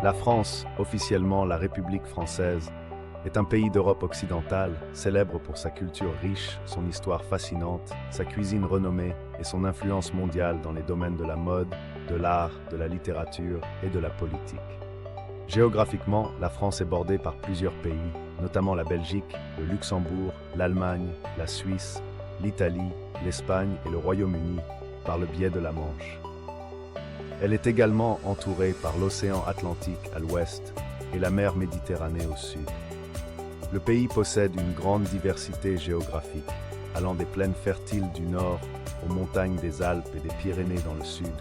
La France, officiellement la République française, est un pays d'Europe occidentale, célèbre pour sa culture riche, son histoire fascinante, sa cuisine renommée et son influence mondiale dans les domaines de la mode, de l'art, de la littérature et de la politique. Géographiquement, la France est bordée par plusieurs pays, notamment la Belgique, le Luxembourg, l'Allemagne, la Suisse, l'Italie, l'Espagne et le Royaume-Uni, par le biais de la Manche. Elle est également entourée par l'océan Atlantique à l'ouest et la mer Méditerranée au sud. Le pays possède une grande diversité géographique, allant des plaines fertiles du nord aux montagnes des Alpes et des Pyrénées dans le sud,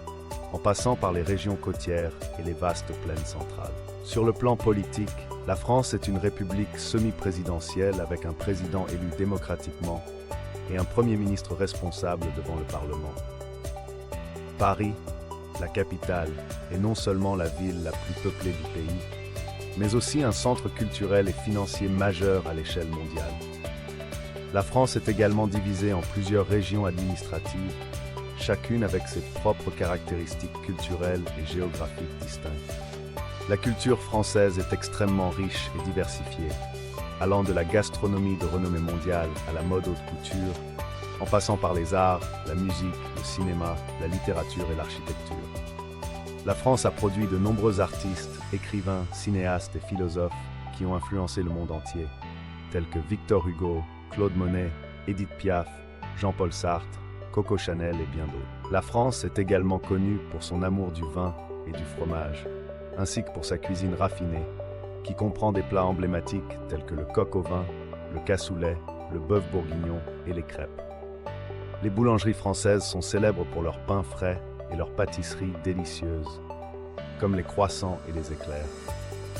en passant par les régions côtières et les vastes plaines centrales. Sur le plan politique, la France est une république semi-présidentielle avec un président élu démocratiquement et un Premier ministre responsable devant le Parlement. Paris, la capitale, est non seulement la ville la plus peuplée du pays, mais aussi un centre culturel et financier majeur à l'échelle mondiale. La France est également divisée en plusieurs régions administratives, chacune avec ses propres caractéristiques culturelles et géographiques distinctes. La culture française est extrêmement riche et diversifiée, allant de la gastronomie de renommée mondiale à la mode haute couture, en passant par les arts, la musique, le cinéma, la littérature et l'architecture. La France a produit de nombreux artistes, écrivains, cinéastes et philosophes qui ont influencé le monde entier, tels que Victor Hugo, Claude Monet, Édith Piaf, Jean-Paul Sartre, Coco Chanel et bien d'autres. La France est également connue pour son amour du vin et du fromage, ainsi que pour sa cuisine raffinée, qui comprend des plats emblématiques tels que le coq au vin, le cassoulet, le bœuf bourguignon et les crêpes. Les boulangeries françaises sont célèbres pour leurs pains frais et leurs pâtisseries délicieuses, comme les croissants et les éclairs.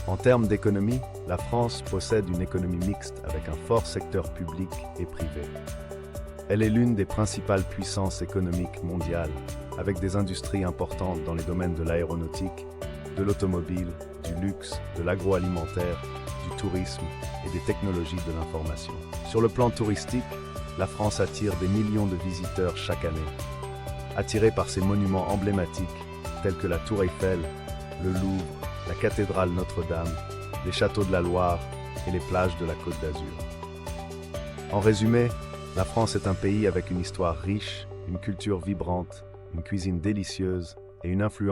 En termes d'économie, la France possède une économie mixte avec un fort secteur public et privé. Elle est l'une des principales puissances économiques mondiales, avec des industries importantes dans les domaines de l'aéronautique, de l'automobile, du luxe, de l'agroalimentaire, du tourisme et des technologies de l'information. Sur le plan touristique, la France attire des millions de visiteurs chaque année, attirés par ses monuments emblématiques tels que la Tour Eiffel, le Louvre, la cathédrale Notre-Dame, les châteaux de la Loire et les plages de la Côte d'Azur. En résumé, la France est un pays avec une histoire riche, une culture vibrante, une cuisine délicieuse et une influence